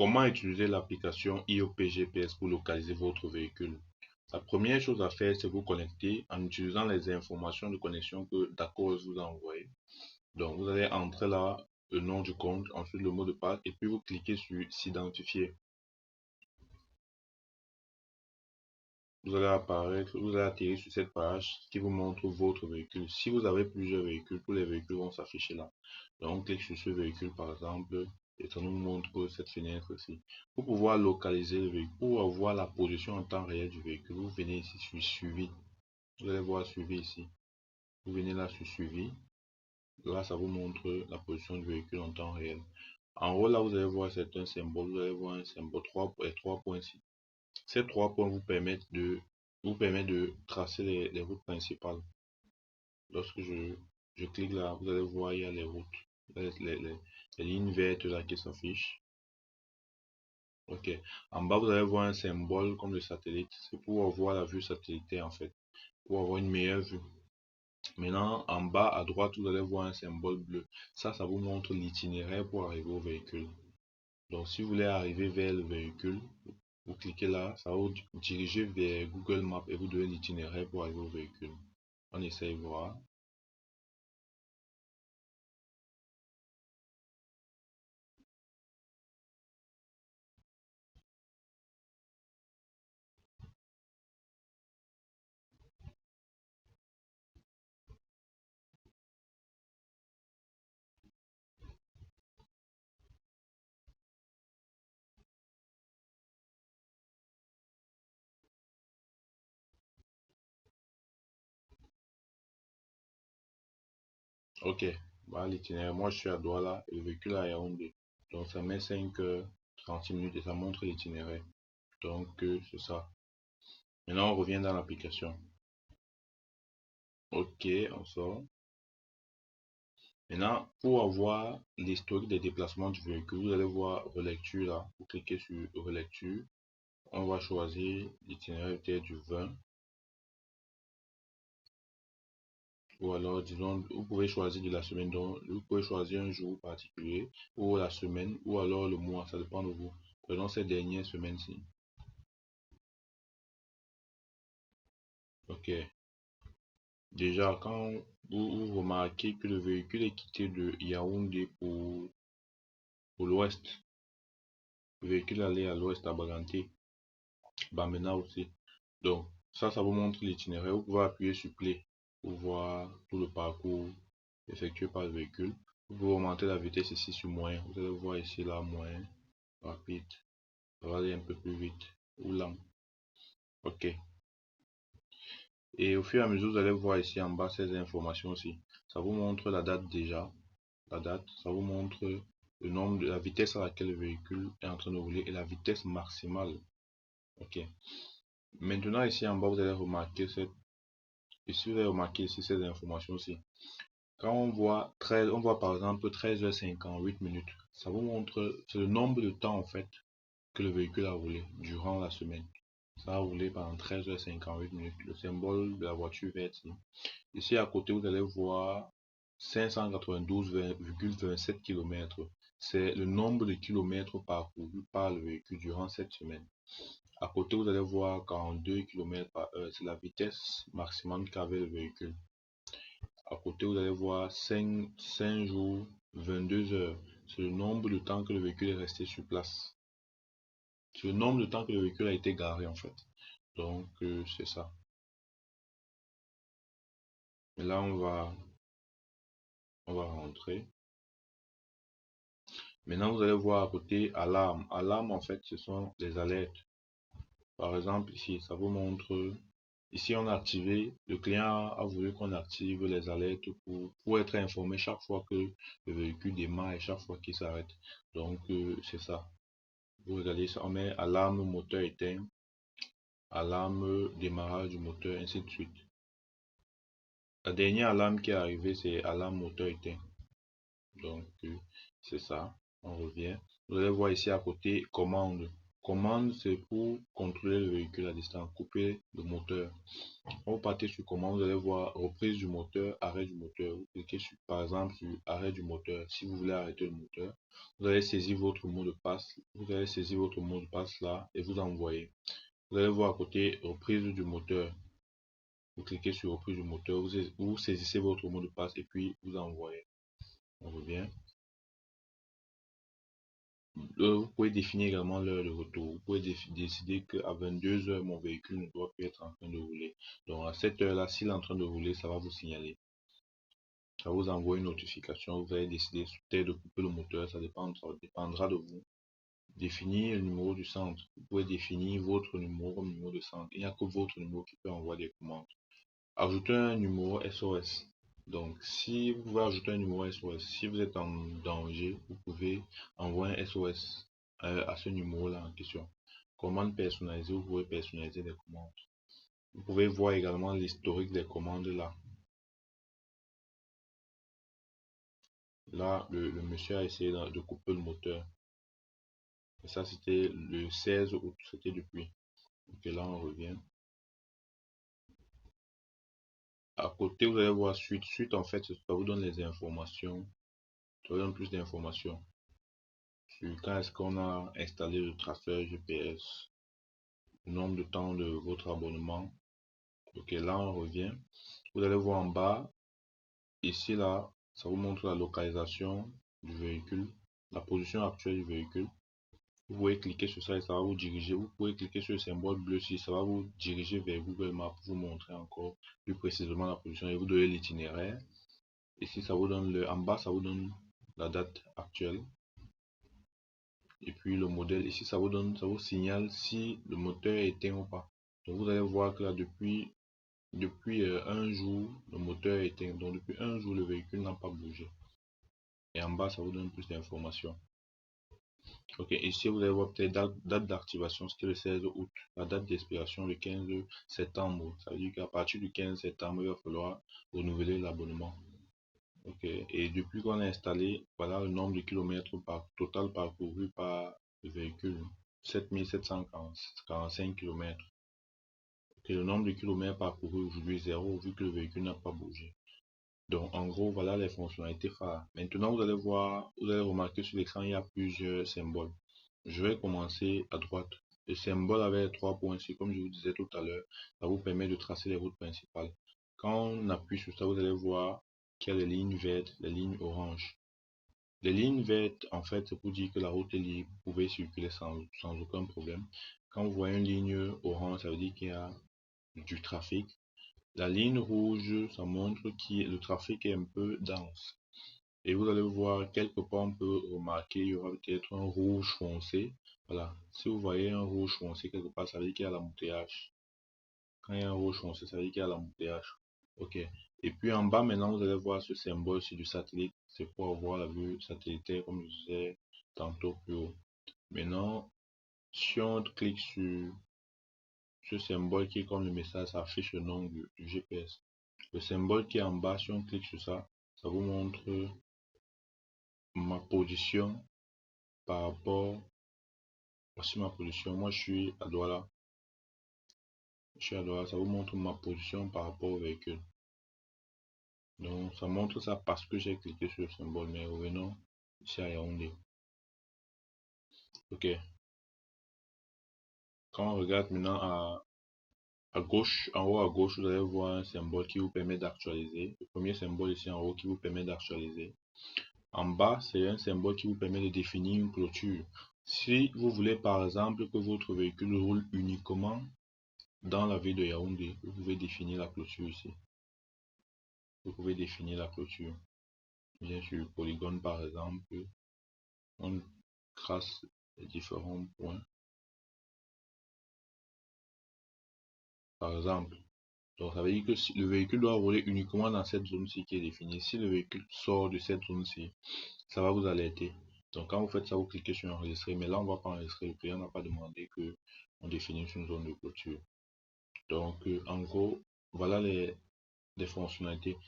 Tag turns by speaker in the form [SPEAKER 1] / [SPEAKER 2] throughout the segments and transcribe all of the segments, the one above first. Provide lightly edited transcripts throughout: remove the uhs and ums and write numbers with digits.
[SPEAKER 1] Comment utiliser l'application IOP GPS pour localiser votre véhicule? La première chose à faire, c'est vous connecter en utilisant les informations de connexion que D'accord vous a envoyées. Donc, vous allez entrer là le nom du compte, ensuite le mot de passe, et puis vous cliquez sur s'identifier. Vous allez apparaître, vous allez atterrir sur cette page qui vous montre votre véhicule. Si vous avez plusieurs véhicules, tous les véhicules vont s'afficher là. Donc, on clique sur ce véhicule par exemple, et ça nous montre cette fenêtre-ci. Pour pouvoir localiser le véhicule, pour avoir la position en temps réel du véhicule, vous venez ici sur suivi. Vous allez voir suivi ici. Vous venez là sur suivi. Là, ça vous montre la position du véhicule en temps réel. En haut, là, vous allez voir certains symboles. Vous allez voir un symbole 3 et 3 points ici. Ces 3 points vous permettent de tracer les routes principales. Lorsque je clique là, vous allez voir, il y a les routes, les lignes vertes là qui s'affichent. Ok. En bas, vous allez voir un symbole comme le satellite. C'est pour avoir la vue satellitaire en fait, pour avoir une meilleure vue. Maintenant, en bas à droite, vous allez voir un symbole bleu. Ça vous montre l'itinéraire pour arriver au véhicule. Donc, si vous voulez arriver vers le véhicule, vous cliquez là, ça va vous diriger vers Google Maps et vous donner l'itinéraire pour arriver au véhicule. On essaye de voir. Ok, bah, l'itinéraire, moi je suis à Douala et le véhicule est à Yaoundé. Donc ça met 5 heures 36 minutes et ça montre l'itinéraire. Donc c'est ça. Maintenant on revient dans l'application. Ok, on sort. Maintenant, pour avoir l'historique des déplacements du véhicule, vous allez voir relecture là. Vous cliquez sur relecture. On va choisir l'itinéraire peut-être du 20. Ou alors, disons, vous pouvez choisir de la semaine, donc vous pouvez choisir un jour particulier, ou la semaine, ou alors le mois, ça dépend de vous. Prenons ces dernières semaines-ci. Ok. Déjà, quand vous remarquez que le véhicule est quitté de Yaoundé pour l'ouest, le véhicule allait à l'ouest à Baganté, Bamena aussi. Donc, ça vous montre l'itinéraire. Vous pouvez appuyer sur Play pour voir tout le parcours effectué par le véhicule. Vous pouvez augmenter la vitesse ici sur moyen. Vous allez voir ici là, moyen, rapide. Ça va aller un peu plus vite ou lent. Ok. Et au fur et à mesure, vous allez voir ici en bas ces informations aussi. Ça vous montre la date déjà. La date, ça vous montre le nombre de la vitesse à laquelle le véhicule est en train de rouler et la vitesse maximale. Ok. Maintenant, ici en bas, vous allez remarquer ici, vous allez remarquer ici ces informations aussi. Quand on voit 13, on voit par exemple 13h58 minutes. Ça vous montre, c'est le nombre de temps en fait que le véhicule a roulé durant la semaine. Ça a roulé pendant 13h58 minutes. Le symbole de la voiture verte ici. Ici à côté, vous allez voir 592,27 km. C'est le nombre de kilomètres parcourus par le véhicule durant cette semaine. À côté, vous allez voir 42 km par heure. C'est la vitesse maximum qu'avait le véhicule. À côté, vous allez voir 5 jours, 22 heures. C'est le nombre de temps que le véhicule est resté sur place. C'est le nombre de temps que le véhicule a été garé en fait. Donc, c'est ça. Et là, on va rentrer. Maintenant, vous allez voir à côté alarme. Alarme, en fait, ce sont les alertes. Par exemple, ici, ça vous montre. Ici, on a activé. Le client a voulu qu'on active les alertes pour être informé chaque fois que le véhicule démarre et chaque fois qu'il s'arrête. Donc, c'est ça. Vous regardez ça, on met alarme moteur éteint, alarme démarrage du moteur, ainsi de suite. La dernière alarme qui est arrivée, c'est alarme moteur éteint. Donc, c'est ça. On revient. Vous allez voir ici à côté, commande. Commande, c'est pour contrôler le véhicule à distance, couper le moteur. Quand vous partez sur commande, vous allez voir reprise du moteur, arrêt du moteur. Vous cliquez sur, par exemple sur arrêt du moteur. Si vous voulez arrêter le moteur, vous allez saisir votre mot de passe. Vous allez saisir votre mot de passe là et vous envoyez. Vous allez voir à côté reprise du moteur. Vous cliquez sur reprise du moteur, vous saisissez votre mot de passe et puis vous envoyez. On revient. Vous pouvez définir également l'heure de retour. Vous pouvez décider qu'à 22 heures, mon véhicule ne doit plus être en train de rouler. Donc à cette heure-là, s'il est en train de rouler, ça va vous signaler. Ça vous envoie une notification. Vous allez décider peut-être de couper le moteur. Ça dépendra de vous. Définir le numéro du centre. Vous pouvez définir votre numéro de centre. Il n'y a que votre numéro qui peut envoyer des commandes. Ajouter un numéro SOS. Donc, si vous pouvez ajouter un numéro SOS, si vous êtes en danger, vous pouvez envoyer un SOS à ce numéro-là en question. Commande personnalisée, vous pouvez personnaliser des commandes. Vous pouvez voir également l'historique des commandes là. Là, le monsieur a essayé de couper le moteur. Et ça, c'était le 16 août, c'était depuis. Donc là, on revient. À côté, vous allez voir suite. Suite, en fait, ça vous donne les informations. Ça vous donne plus d'informations sur quand est-ce qu'on a installé le traceur GPS, le nombre de temps de votre abonnement. Ok, là, on revient. Vous allez voir en bas, ici, là, ça vous montre la localisation du véhicule, la position actuelle du véhicule. Vous pouvez cliquer sur ça et ça va vous diriger. Vous pouvez cliquer sur le symbole bleu ici, ça va vous diriger vers Google Maps pour vous montrer encore plus précisément la position et vous donner l'itinéraire. Ici, ça vous donne en bas, ça vous donne la date actuelle. Et puis le modèle ici, ça vous signale si le moteur est éteint ou pas. Donc vous allez voir que là, depuis un jour, le moteur est éteint. Donc depuis un jour, le véhicule n'a pas bougé. Et en bas, ça vous donne plus d'informations. Ok, ici vous allez voir peut-être date d'activation, c'était le 16 août. La date d'expiration, le 15 septembre. Ça veut dire qu'à partir du 15 septembre, il va falloir renouveler l'abonnement. Ok, et depuis qu'on a installé, voilà le nombre de kilomètres total parcouru par le véhicule. 7745 km. Okay, le nombre de kilomètres parcourus aujourd'hui est 0 vu que le véhicule n'a pas bougé. Donc en gros, voilà les fonctionnalités phares. Maintenant, vous allez voir, vous allez remarquer sur l'écran, il y a plusieurs symboles. Je vais commencer à droite. Le symbole avec les 3 points, c'est comme je vous disais tout à l'heure, ça vous permet de tracer les routes principales. Quand on appuie sur ça, vous allez voir qu'il y a les lignes vertes, les lignes oranges. Les lignes vertes, en fait, c'est pour dire que la route est libre, vous pouvez circuler sans aucun problème. Quand vous voyez une ligne orange, ça veut dire qu'il y a du trafic. La ligne rouge, ça montre que le trafic est un peu dense. Et vous allez voir, quelque part, on peut remarquer, il y aura peut-être un rouge foncé. Voilà, si vous voyez un rouge foncé quelque part, ça veut dire qu'il y a l'embouteillage. Quand il y a un rouge foncé, ça veut dire qu'il y a l'embouteillage. Ok. Et puis en bas, maintenant, vous allez voir ce symbole sur du satellite. C'est pour avoir la vue satellitaire, comme je disais tantôt plus haut. Maintenant, si on clique sur ce symbole qui est comme le message, ça affiche le nom du GPS. Le symbole qui est en bas, si on clique sur ça, ça vous montre ma position par rapport. Voici ma position. Moi, je suis à Douala. Je suis à Douala. Ça vous montre ma position par rapport au véhicule. Donc, ça montre ça parce que j'ai cliqué sur le symbole. Mais revenons ici à Yaoundé. Ok. Quand on regarde maintenant à gauche, en haut à gauche, vous allez voir un symbole qui vous permet d'actualiser. Le premier symbole ici en haut qui vous permet d'actualiser. En bas, c'est un symbole qui vous permet de définir une clôture. Si vous voulez par exemple que votre véhicule roule uniquement dans la ville de Yaoundé, vous pouvez définir la clôture ici. Vous pouvez définir la clôture. Bien sûr, polygone par exemple, on trace les différents points. Par exemple, donc ça veut dire que si le véhicule doit rouler uniquement dans cette zone-ci qui est définie. Si le véhicule sort de cette zone-ci, ça va vous alerter. Donc quand vous faites ça, vous cliquez sur enregistrer. Mais là, on ne va pas enregistrer. Le client n'a pas demandé que on définisse une zone de clôture. Donc en gros, voilà les fonctionnalités.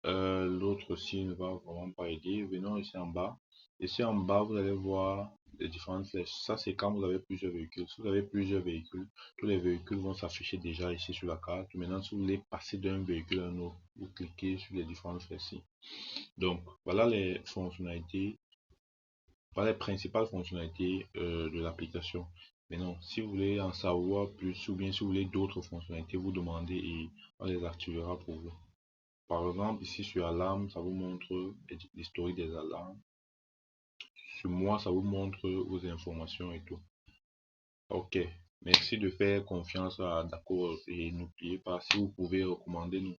[SPEAKER 1] L'autre aussi ne va vraiment pas aider. Venons ici en bas. Ici en bas, vous allez voir les différentes flèches. Ça, c'est quand vous avez plusieurs véhicules. Si vous avez plusieurs véhicules, tous les véhicules vont s'afficher déjà ici sur la carte. Maintenant, si vous voulez passer d'un véhicule à un autre, vous cliquez sur les différentes flèches ici. Donc, voilà les fonctionnalités, voilà les principales fonctionnalités de l'application. Maintenant, si vous voulez en savoir plus ou bien si vous voulez d'autres fonctionnalités, vous demandez et on les activera pour vous. Par exemple, ici sur Alarme, ça vous montre l'historique des alarmes. Sur moi, ça vous montre vos informations et tout. Ok, merci de faire confiance à D'accord et n'oubliez pas, si vous pouvez recommander